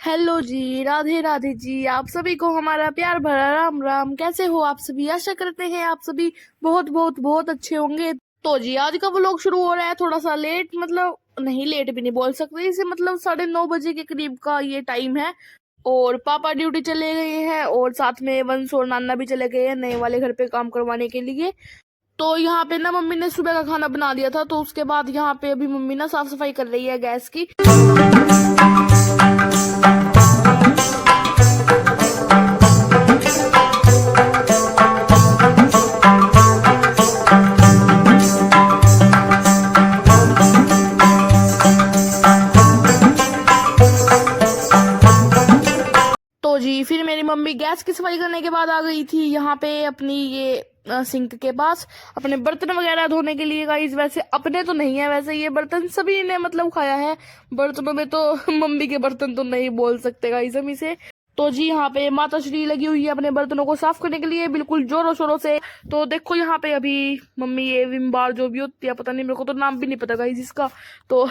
Hello जी, राधे राधे जी। आप सभी को हमारा प्यार भरा राम राम। कैसे हो आप सभी? आशा करते हैं आप सभी बहुत बहुत बहुत अच्छे होंगे। तो जी आज का व्लॉग शुरू हो रहा है थोड़ा सा लेट, मतलब नहीं लेट भी नहीं बोल सकते इसे, मतलब 9:30 बजे के करीब का ये टाइम है। और पापा ड्यूटी चले गए हैं और साथ में वंश और नाना भी चले गए हैं नए वाले घर पे काम करवाने के लिए। तो यहाँ पे ना मम्मी ने सुबह का खाना बना दिया था, तो उसके बाद यहाँ पे अभी मम्मी ना साफ सफाई कर रही है गैस की। तो जी फिर मेरी मम्मी गैस की सफाई करने के बाद आ गई थी यहाँ पे अपनी ये सिंक के पास अपने बर्तन वगैरह धोने के लिए। गाइस वैसे अपने तो नहीं है, वैसे ये बर्तन सभी ने मतलब खाया है। बर्तनों में तो मम्मी के बर्तन तो नहीं बोल सकते गाइस हम इसे। तो जी यहाँ पे माता श्री लगी हुई है अपने बर्तनों को साफ करने के लिए बिल्कुल जोरों शोरों से। तो देखो यहाँ पे अभी मम्मी ये विम बार जो भी होती है, पता नहीं, मेरे को तो नाम भी नहीं पता गाइस इसका। तो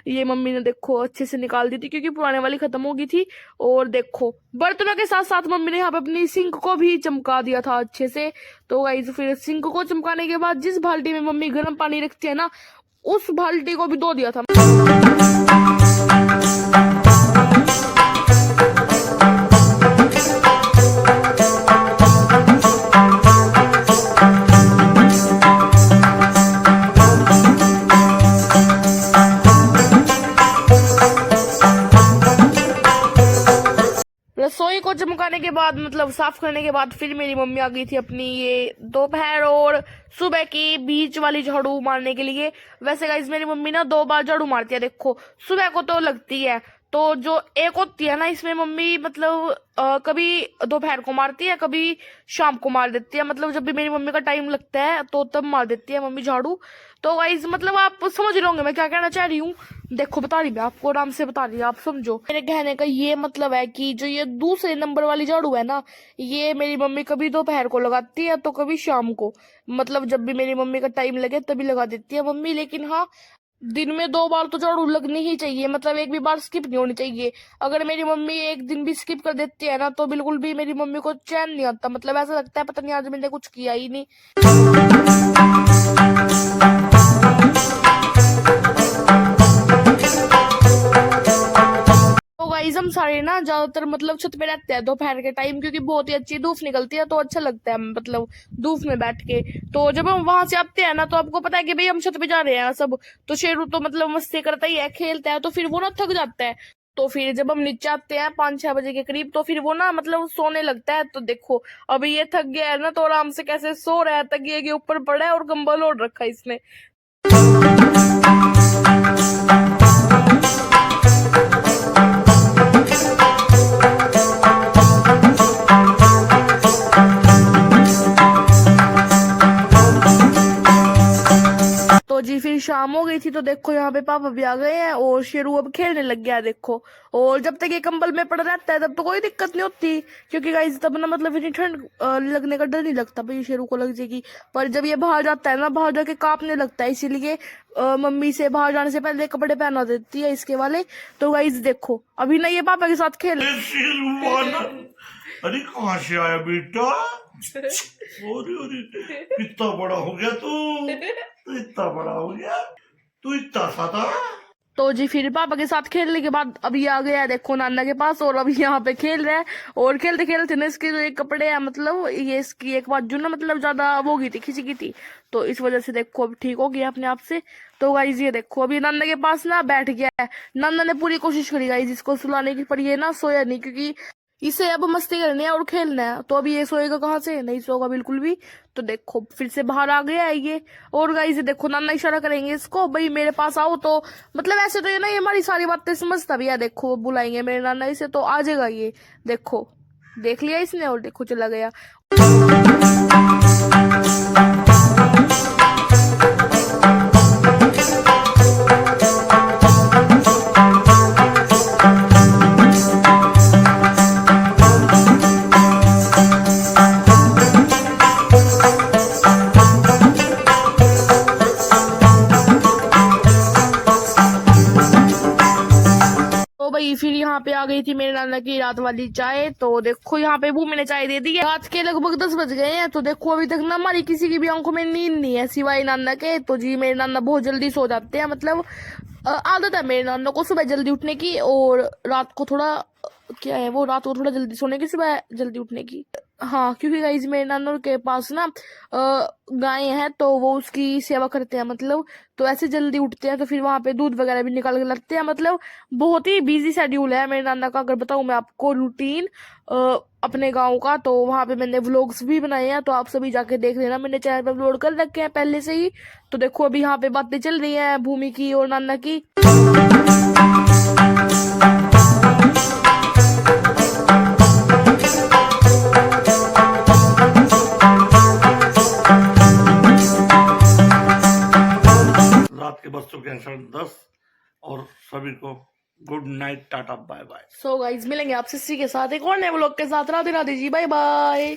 ये मम्मी ने देखो अच्छे से निकाल दी थी क्योंकि पुराने वाली खत्म हो गई थी। और देखो बर्तनों के साथ साथ मम्मी ने यहाँ पे अपनी सिंक को भी चमका दिया था अच्छे से। तो गाइस फिर सिंक को चमकाने के बाद जिस बाल्टी में मम्मी गर्म पानी रखती है ना, उस बाल्टी को भी धो दिया था। रसोई को चमकाने के बाद मतलब साफ करने के बाद फिर मेरी मम्मी आ गई थी अपनी ये दोपहर और सुबह की बीच वाली झाड़ू मारने के लिए। वैसे गाइस मेरी मम्मी ना 2 बार झाड़ू मारती है। देखो सुबह को तो लगती है, तो जो एक होती है ना इसमें मम्मी मतलब कभी दोपहर को मारती है, कभी शाम को मार देती है। मतलब जब भी मेरी मम्मी का टाइम लगता है तो तब मार देती है मम्मी झाड़ू। तो गाइस मतलब आप समझ रहे होंगे मैं क्या कहना चाह रही हूँ। देखो बता रही मैं आपको, आराम से बता रही, आप समझो। मेरे कहने का ये मतलब है कि जो ये दूसरे नंबर वाली झाड़ू है ना, ये मेरी मम्मी कभी दोपहर को लगाती है तो कभी शाम को। मतलब जब भी मेरी मम्मी का टाइम लगे तभी लगा देती है मम्मी। लेकिन हाँ, दिन में 2 बार तो झाड़ू लगनी ही चाहिए, मतलब एक भी बार स्किप नहीं होनी चाहिए। अगर मेरी मम्मी एक दिन भी स्किप कर देती है ना तो बिल्कुल भी मेरी मम्मी को चैन नहीं आता। मतलब ऐसा लगता है पता नहीं आज मैंने कुछ किया ही नहीं। तो गाइस हम सारे ना ज्यादातर मतलब छत पे रहते हैं दोपहर के टाइम, क्योंकि बहुत ही अच्छी धूप निकलती है तो अच्छा लगता है मतलब धूप में बैठ के। तो जब हम वहां से आते हैं ना तो आपको पता है कि भाई हम छत पे जा रहे हैं सब, तो शेरू तो मतलब मस्ती करता ही है, खेलता है, तो फिर वो ना थक जाता है। तो फिर जब हम नीचे आते हैं 5-6 बजे के करीब, तो फिर वो ना मतलब सोने लगता है। तो देखो अभी ये थक गया है ना तो आराम से कैसे सो रहा है, तकिए के ऊपर पड़ा है और कंबल ओढ़ रखा है इसने। तो जी फिर शाम हो गई थी, तो देखो यहाँ पे पापा भी आ गए हैं और शेरू अब खेलने लग गया है देखो। और जब तक ये कंबल में पड़ा रहता है तब तो कोई दिक्कत नहीं होती, क्योंकि गाइस तब ना मतलब इतनी ठंड लगने का डर नहीं लगता भाई शेरू को लग जाएगी। पर जब ये बाहर जाता है ना, बाहर जाके कांपने लगता है, इसीलिए मम्मी से बाहर जाने से पहले कपड़े पहना देती है इसके वाले। तो गाइस देखो अभी ना ये पापा के साथ खेल। अरे कहाँ से आया बेटा? अरे अरे कितना बड़ा हो गया तू इतना बड़ा हो गया, तू इतना सा था। तो जी फिर पापा के साथ खेलने के बाद अभी आ गया देखो नाना के पास, और अभी यहाँ पे खेल रहा है। और खेलते खेलते ना इसके जो एक कपड़े हैं, मतलब ये इसकी एक बात जो ना मतलब ज्यादा वो गई थी, खिंची गई थी, तो इस वजह से देखो अब ठीक हो गया अपने आप से। तो गाइज ये देखो अभी नाना के पास ना बैठ गया है। नाना ने पूरी कोशिश करी गाइज इसको सुलाने की, पर ये ना सोया नहीं, क्योंकि इसे अब मस्ती करनी है और खेलना है। तो अभी ये सोएगा कहाँ से? नहीं सोएगा बिल्कुल भी। तो देखो फिर से बाहर आ गया है ये। और गाइस ये देखो नाना इशारा करेंगे इसको, भाई मेरे पास आओ। तो मतलब ऐसे तो ये ना ये हमारी सारी बातें समझता भी है। देखो बुलाएंगे मेरे नाना इसे तो आ जाएगा ये। देखो देख लिया इसने और देखो चला गया। तो भाई फिर यहाँ पे आ गई गई थी मेरे नाना की रात वाली चाय। तो देखो यहाँ पे भूमि ने चाय दे दी है। रात के लगभग 10 बज गए हैं। तो देखो अभी तक ना हमारी किसी की भी आंखों में नींद नहीं है सिवाय नाना के। तो जी मेरे नाना बहुत जल्दी सो जाते हैं, मतलब आदत है मेरे नाना को सुबह जल्दी उठने की, और रात को थोड़ा क्या है वो रात को थोड़ा जल्दी सोने की, सुबह जल्दी उठने की। हाँ, क्योंकि गाइज मेरे नाना के पास ना गाय है, तो वो उसकी सेवा करते हैं, मतलब तो ऐसे जल्दी उठते हैं, तो फिर वहां पे दूध वगैरह भी निकाल के लगते हैं। मतलब बहुत ही बिजी शेड्यूल है मेरे नाना का। अगर बताऊं मैं आपको रूटीन अपने गांव का, तो वहां पे मैंने व्लॉग्स भी बनाए हैं, तो आप सभी जाके देख लेना, मैंने चैनल पर अपलोड कर रखे हैं पहले से ही। तो देखो अभी यहाँ पे बातें चल रही हैं भूमि की और नाना की। रात के बज चुके हैं 10:30 और सभी को good night, tata bye bye. So guys मिलेंगे आपसे इसी के साथ एक और नए व्लॉग के साथ। Radhe Radhe ji, bye bye.